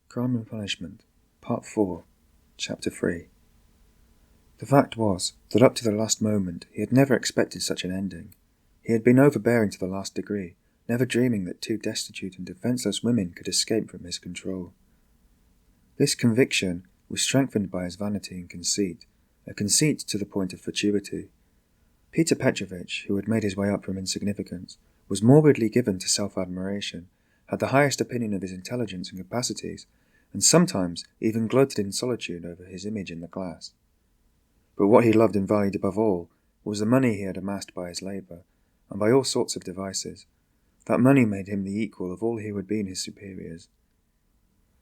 Crime and Punishment, Part 4, Chapter 3. The fact was that up to the last moment he had never expected such an ending. He had been overbearing to the last degree, never dreaming that two destitute and defenceless women could escape from his control. This conviction was strengthened by his vanity and conceit, a conceit to the point of fatuity. Peter Petrovitch, who had made his way up from insignificance, was morbidly given to self-admiration, had the highest opinion of his intelligence and capacities, and sometimes even gloated in solitude over his image in the glass. But what he loved and valued above all was the money he had amassed by his labour, and by all sorts of devices. That money made him the equal of all who had been his superiors.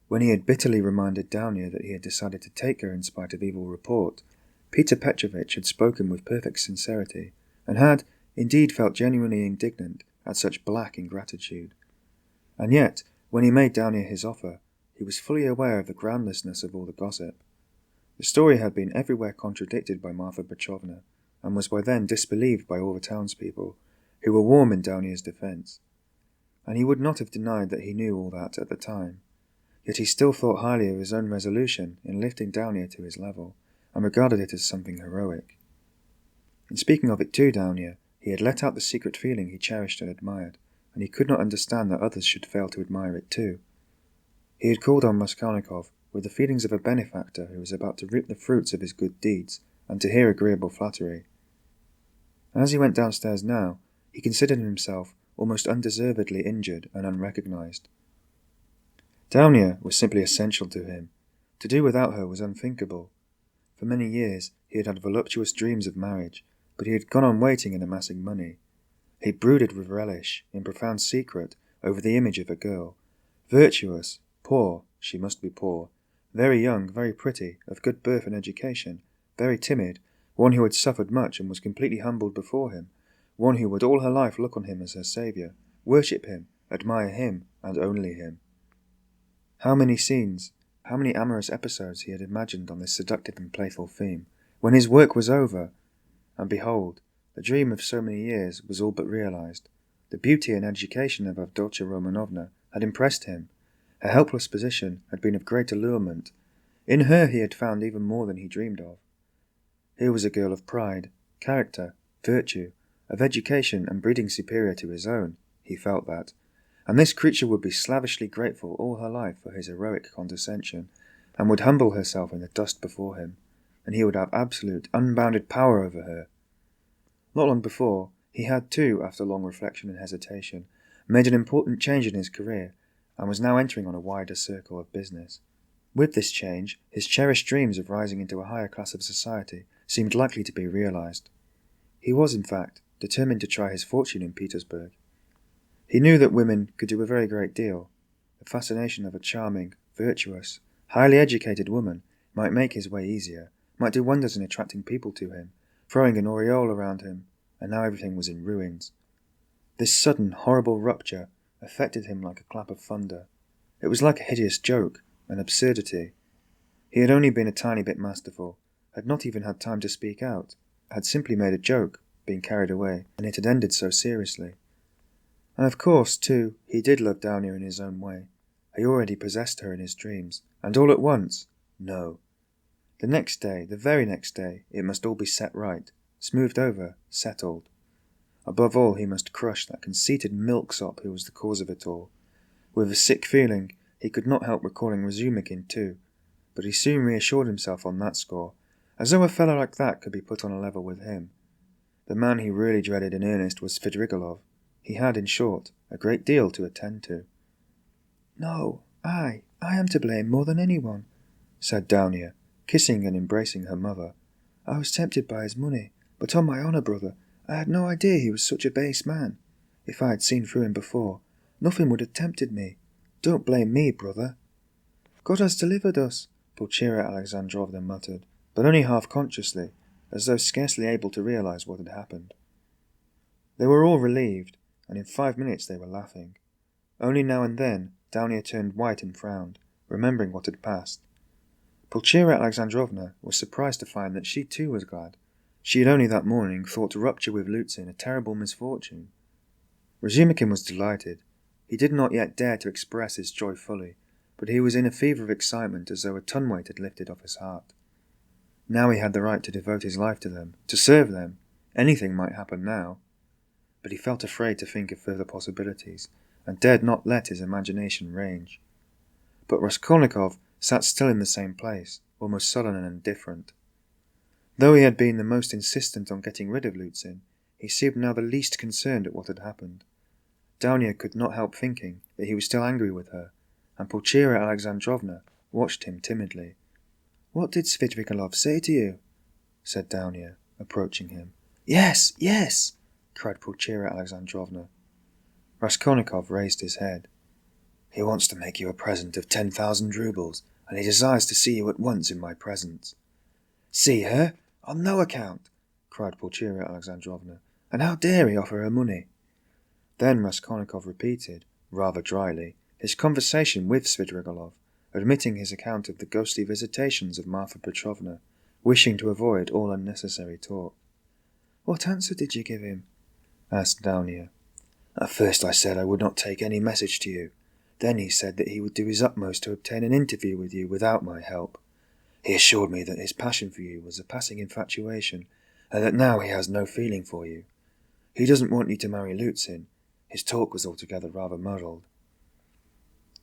When he had bitterly reminded Dounia that he had decided to take her in spite of evil report, Peter Petrovitch had spoken with perfect sincerity, and had, indeed, felt genuinely indignant at such black ingratitude. And yet, when he made Dounia his offer, he was fully aware of the groundlessness of all the gossip. The story had been everywhere contradicted by Marfa Petrovna, and was by then disbelieved by all the townspeople, who were warm in Dounia's defence. And he would not have denied that he knew all that at the time. Yet he still thought highly of his own resolution in lifting Dounia to his level, and regarded it as something heroic. In speaking of it to Dounia, he had let out the secret feeling he cherished and admired, and he could not understand that others should fail to admire it too. He had called on Raskolnikov with the feelings of a benefactor who was about to reap the fruits of his good deeds, and to hear agreeable flattery. And as he went downstairs now, he considered himself almost undeservedly injured and unrecognized. Dounia was simply essential to him. To do without her was unthinkable. For many years he had had voluptuous dreams of marriage, but he had gone on waiting and amassing money. He brooded with relish, in profound secret, over the image of a girl, virtuous, poor, she must be poor, very young, very pretty, of good birth and education, very timid, one who had suffered much and was completely humbled before him, one who would all her life look on him as her saviour, worship him, admire him, and only him. How many scenes, how many amorous episodes he had imagined on this seductive and playful theme, when his work was over! And behold, the dream of so many years was all but realized. The beauty and education of Avdotya Romanovna had impressed him. Her helpless position had been of great allurement. In her he had found even more than he dreamed of. Here was a girl of pride, character, virtue, of education and breeding superior to his own, he felt that, and this creature would be slavishly grateful all her life for his heroic condescension, and would humble herself in the dust before him, and he would have absolute, unbounded power over her. Not long before, he had too, after long reflection and hesitation, made an important change in his career, and was now entering on a wider circle of business. With this change, his cherished dreams of rising into a higher class of society seemed likely to be realized. He was, in fact, determined to try his fortune in Petersburg. He knew that women could do a very great deal. The fascination of a charming, virtuous, highly educated woman might make his way easier, might do wonders in attracting people to him, throwing an aureole around him, and now everything was in ruins. This sudden, horrible rupture affected him like a clap of thunder. It was like a hideous joke, an absurdity. He had only been a tiny bit masterful, had not even had time to speak out, had simply made a joke, been carried away, and it had ended so seriously. And of course, too, he did love Dounia in his own way. He already possessed her in his dreams, and all at once? No. The next day, the very next day, it must all be set right, smoothed over, settled. Above all, he must crush that conceited milksop who was the cause of it all. With a sick feeling, he could not help recalling Razumihin too, but he soon reassured himself on that score, as though a fellow like that could be put on a level with him. The man he really dreaded in earnest was Fedrigalov. He had, in short, a great deal to attend to. "No, I am to blame more than anyone," said Dounia, kissing and embracing her mother. "I was tempted by his money, but on my honour, brother, I had no idea he was such a base man. If I had seen through him before, nothing would have tempted me. Don't blame me, brother." "God has delivered us," Pulcheria Alexandrovna muttered, but only half-consciously, as though scarcely able to realize what had happened. They were all relieved, and in 5 minutes they were laughing. Only now and then Dounia turned white and frowned, remembering what had passed. Pulcheria Alexandrovna was surprised to find that she too was glad. She had only that morning thought rupture with Luzhin a terrible misfortune. Razumihin was delighted. He did not yet dare to express his joy fully, but he was in a fever of excitement as though a ton weight had lifted off his heart. Now he had the right to devote his life to them, to serve them. Anything might happen now. But he felt afraid to think of further possibilities, and dared not let his imagination range. But Raskolnikov sat still in the same place, almost sullen and indifferent. Though he had been the most insistent on getting rid of Luzhin, he seemed now the least concerned at what had happened. Dounia could not help thinking that he was still angry with her, and Pulcheria Alexandrovna watched him timidly. "What did Svidrigaïlov say to you?" said Dounia, approaching him. "Yes, yes!" cried Pulcheria Alexandrovna. Raskolnikov raised his head. "He wants to make you a present of 10,000 roubles, and he desires to see you at once in my presence." "See her? On no account!" cried Pulcheria Alexandrovna. "And how dare he offer her money?" Then Raskolnikov repeated, rather dryly, his conversation with Svidrigaïlov, admitting his account of the ghostly visitations of Marfa Petrovna, wishing to avoid all unnecessary talk. "What answer did you give him?" asked Dounia. "At first I said I would not take any message to you. Then he said that he would do his utmost to obtain an interview with you without my help. He assured me that his passion for you was a passing infatuation, and that now he has no feeling for you. He doesn't want you to marry Luzhin. His talk was altogether rather muddled."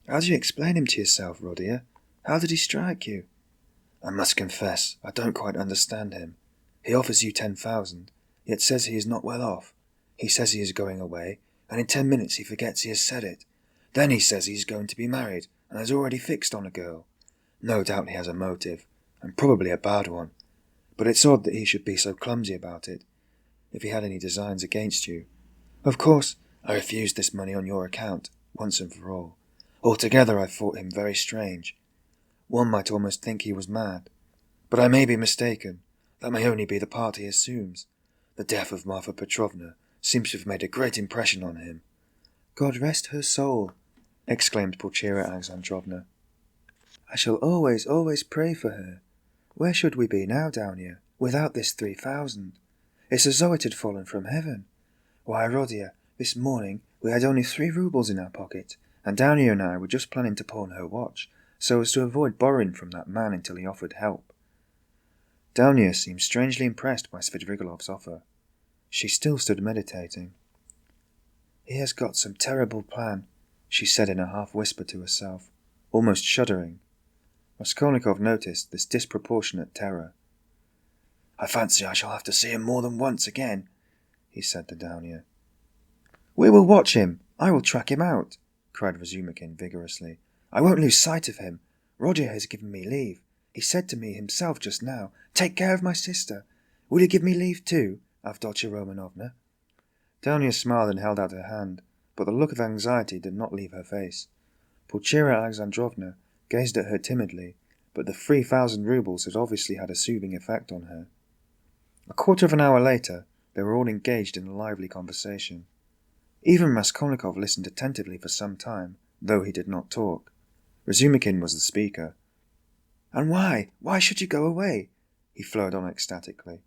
"How do you explain him to yourself, Rodya? How did he strike you?" "I must confess, I don't quite understand him. He offers you 10,000, yet says he is not well off. He says he is going away, and in 10 minutes he forgets he has said it. Then he says he is going to be married, and has already fixed on a girl. No doubt he has a motive, and probably a bad one. But it's odd that he should be so clumsy about it, if he had any designs against you. Of course, I refused this money on your account, once and for all. Altogether I thought him very strange. One might almost think he was mad. But I may be mistaken. That may only be the part he assumes. The death of Marfa Petrovna seems to have made a great impression on him." "God rest her soul!" exclaimed Pulcheria Alexandrovna. "I shall always, always pray for her. Where should we be now, Dounia, without this 3,000? It's as though it had fallen from heaven. Why, Rodya, this morning we had only 3 roubles in our pocket, and Dounia and I were just planning to pawn her watch, so as to avoid borrowing from that man until he offered help." Dounia seemed strangely impressed by Svidrigaïlov's offer. She still stood meditating. "He has got some terrible plan," she said in a half-whisper to herself, almost shuddering. Raskolnikov noticed this disproportionate terror. "I fancy I shall have to see him more than once again," he said to Dounia. "We will watch him. I will track him out," cried Razumihin vigorously. "I won't lose sight of him. Rodya has given me leave. He said to me himself just now, 'Take care of my sister.' Will you give me leave too, Avdotya Romanovna?" Dounia smiled and held out her hand, but the look of anxiety did not leave her face. Pulcheria Alexandrovna gazed at her timidly, but the 3,000 roubles had obviously had a soothing effect on her. A quarter of an hour later, they were all engaged in a lively conversation. Even Raskolnikov listened attentively for some time, though he did not talk. Razumihin was the speaker. "And why? Why should you go away?" he flowed on ecstatically.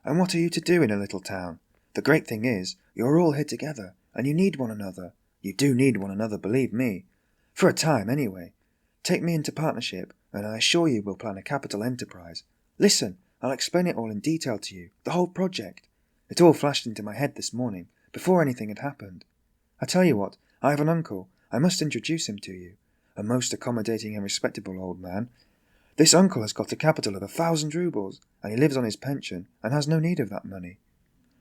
"And what are you to do in a little town? The great thing is, you are all here together, and you need one another. You do need one another, believe me. For a time, anyway. Take me into partnership, and I assure you we'll plan a capital enterprise. Listen, I'll explain it all in detail to you, the whole project. It all flashed into my head this morning, before anything had happened. I tell you what, I have an uncle. I must introduce him to you. A most accommodating and respectable old man. This uncle has got a capital of 1,000 roubles, and he lives on his pension, and has no need of that money.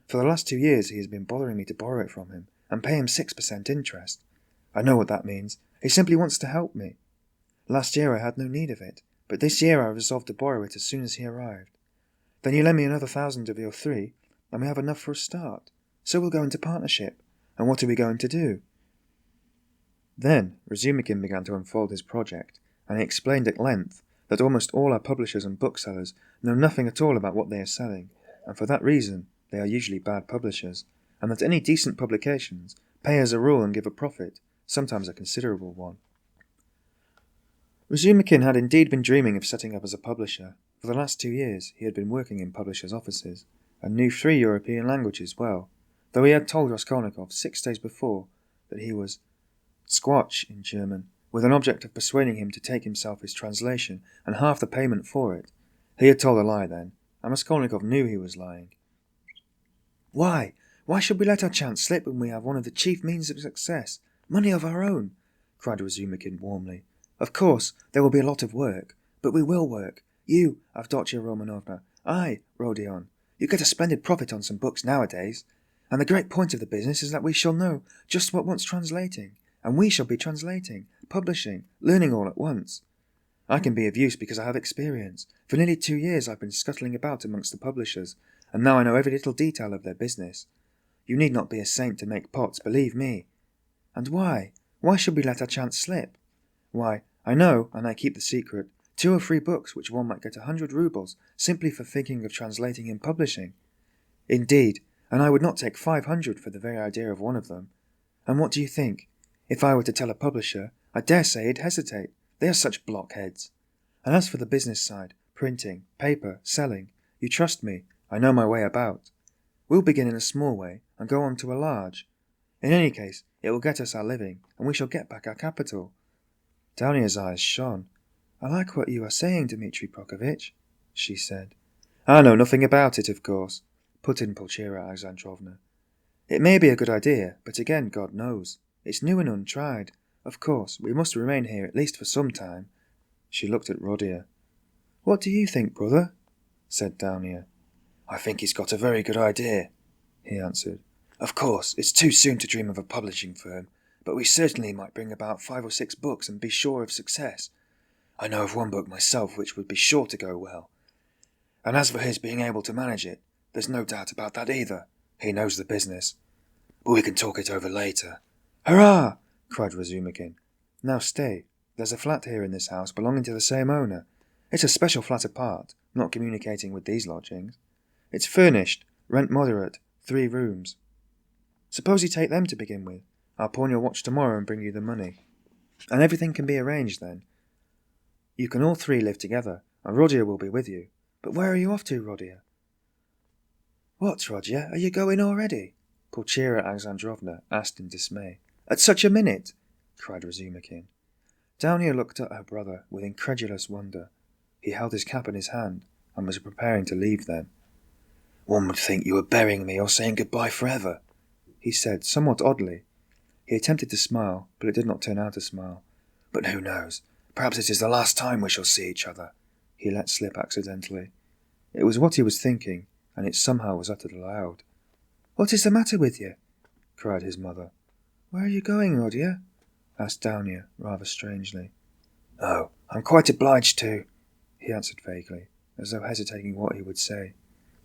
For the last 2 years he has been bothering me to borrow it from him, and pay him 6% interest. I know what that means. He simply wants to help me. Last year I had no need of it, but this year I resolved to borrow it as soon as he arrived. Then you lend me another 1,000 of your 3, and we have enough for a start. So we'll go into partnership. And what are we going to do?" Then Razumihin began to unfold his project, and he explained at length that almost all our publishers and booksellers know nothing at all about what they are selling, and for that reason they are usually bad publishers, and that any decent publications pay as a rule and give a profit, sometimes a considerable one. Razumihin had indeed been dreaming of setting up as a publisher. For the last 2 years he had been working in publishers' offices, and knew 3 European languages well, though he had told Raskolnikov 6 days before that he was Squatch in German, with an object of persuading him to take himself his translation and half the payment for it. He had told a lie then, and Raskolnikov knew he was lying. Why? Why should we let our chance slip when we have one of the chief means of success? Money of our own, cried Razumihin warmly. Of course, there will be a lot of work, but we will work. You, Avdotya Romanovna, I, Rodya. You get a splendid profit on some books nowadays. And the great point of the business is that we shall know just what wants translating, and we shall be translating, publishing, learning all at once. I can be of use because I have experience. For nearly 2 years I've been scuttling about amongst the publishers, and now I know every little detail of their business. You need not be a saint to make pots, believe me. And why? Why should we let our chance slip? Why, I know, and I keep the secret, 2 or 3 books which one might get 100 roubles simply for thinking of translating and publishing. Indeed, and I would not take 500 for the very idea of one of them. And what do you think? If I were to tell a publisher, I dare say he'd hesitate. They are such blockheads. And as for the business side, printing, paper, selling, you trust me, I know my way about. We'll begin in a small way and go on to a large. In any case, it will get us our living, and we shall get back our capital. Dounia's eyes shone. I like what you are saying, Dmitri Prokofitch, she said. I know nothing about it, of course, put in Pulcheria Alexandrovna. It may be a good idea, but again, God knows. It's new and untried. Of course, we must remain here at least for some time. She looked at Rodya. What do you think, brother? Said Dounia. I think he's got a very good idea, he answered. Of course, it's too soon to dream of a publishing firm, but we certainly might bring about 5 or 6 books and be sure of success. I know of one book myself which would be sure to go well. And as for his being able to manage it, there's no doubt about that either. He knows the business. But we can talk it over later. Hurrah! Cried Razumihin. Now stay. There's a flat here in this house belonging to the same owner. It's a special flat apart, not communicating with these lodgings. It's furnished, rent moderate, 3 rooms. Suppose you take them to begin with. I'll pawn your watch tomorrow and bring you the money. And everything can be arranged then. You can all 3 live together, and Rodya will be with you. But where are you off to, Rodya? What, Rodya, are you going already? Pulcheria Alexandrovna asked in dismay. At such a minute? Cried Razumihin. Dounia looked at her brother with incredulous wonder. He held his cap in his hand, and was preparing to leave them. One would think you were burying me or saying goodbye forever, he said, somewhat oddly. He attempted to smile, but it did not turn out a smile. But who knows? Perhaps it is the last time we shall see each other, he let slip accidentally. It was what he was thinking, and it somehow was uttered aloud. What is the matter with you? Cried his mother. Where are you going, Rodya? Asked Dounia, rather strangely. Oh, I'm quite obliged to, he answered vaguely, as though hesitating what he would say.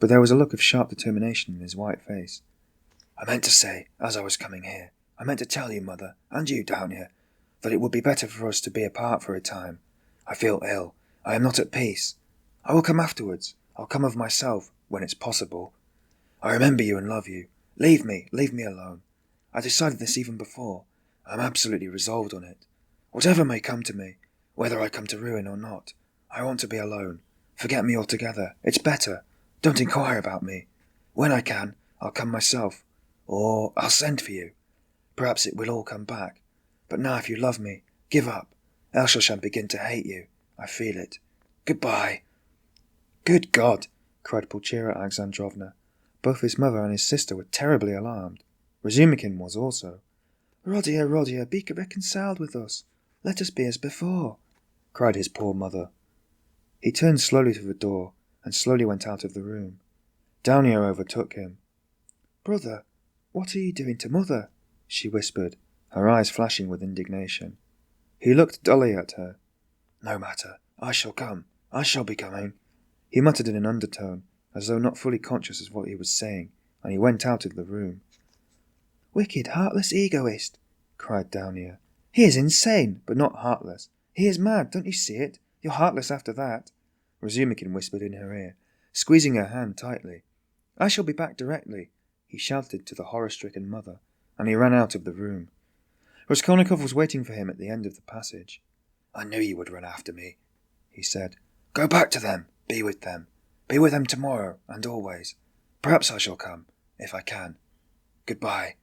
But there was a look of sharp determination in his white face. I meant to say, as I was coming here, I meant to tell you, Mother, and you, Dounia, that it would be better for us to be apart for a time. I feel ill. I am not at peace. I will come afterwards. I'll come of myself, when it's possible. I remember you and love you. Leave me alone. I decided this even before. I am absolutely resolved on it. Whatever may come to me, whether I come to ruin or not, I want to be alone. Forget me altogether. It's better. Don't inquire about me. When I can, I'll come myself. Or I'll send for you. Perhaps it will all come back. But now if you love me, give up, else I shall begin to hate you. I feel it. Goodbye. Good God! Cried Pulcheria Alexandrovna. Both his mother and his sister were terribly alarmed. Razumihin was also. Rodya, be reconciled with us. Let us be as before, cried his poor mother. He turned slowly to the door, and slowly went out of the room. Dounia overtook him. Brother, what are you doing to mother? She whispered, her eyes flashing with indignation. He looked dully at her. No matter, I shall come. I shall be coming. He muttered in an undertone, as though not fully conscious of what he was saying, and he went out of the room. Wicked, heartless egoist, cried Dounia. He is insane, but not heartless. He is mad, don't you see it? You're heartless after that. Razumihin whispered in her ear, squeezing her hand tightly. I shall be back directly, he shouted to the horror-stricken mother, and he ran out of the room. Raskolnikov was waiting for him at the end of the passage. I knew you would run after me, he said. Go back to them. Be with them. Be with them tomorrow, and always. Perhaps I shall come, if I can. Goodbye.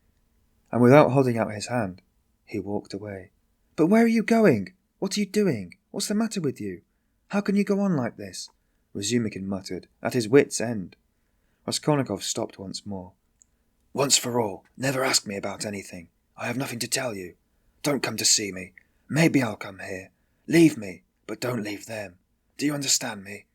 And without holding out his hand, he walked away. But where are you going? What are you doing? What's the matter with you? How can you go on like this? Razumihin muttered, at his wits' end. Raskolnikov stopped once more. Once for all, never ask me about anything. I have nothing to tell you. Don't come to see me. Maybe I'll come here. Leave me, but don't leave them. Do you understand me?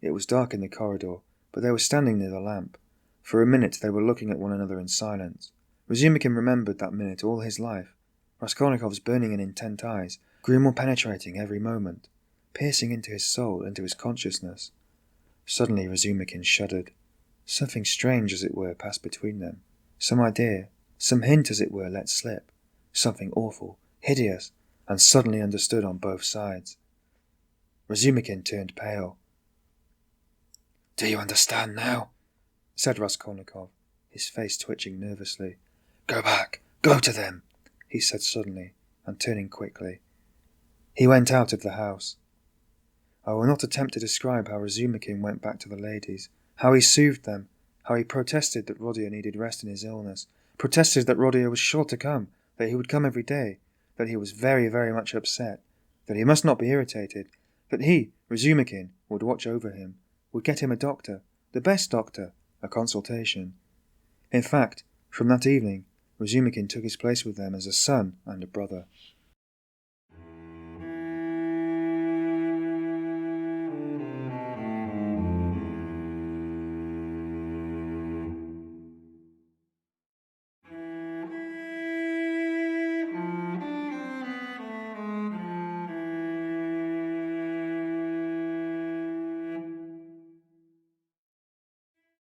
It was dark in the corridor, but they were standing near the lamp. For a minute they were looking at one another in silence. Razumihin remembered that minute all his life. Raskolnikov's burning and intent eyes grew more penetrating every moment, piercing into his soul, into his consciousness. Suddenly Razumihin shuddered. Something strange, as it were, passed between them. Some idea, some hint, as it were, let slip. Something awful, hideous, and suddenly understood on both sides. Razumihin turned pale. Do you understand now? Said Raskolnikov, his face twitching nervously. Go back, go to them, he said suddenly, and turning quickly. He went out of the house. I will not attempt to describe how Razumihin went back to the ladies, how he soothed them, how he protested that Rodya needed rest in his illness, protested that Rodya was sure to come, that he would come every day, that he was very, very much upset, that he must not be irritated, that he, Razumihin, would watch over him, would get him a doctor, the best doctor, a consultation. In fact, from that evening, Razumihin took his place with them as a son and a brother.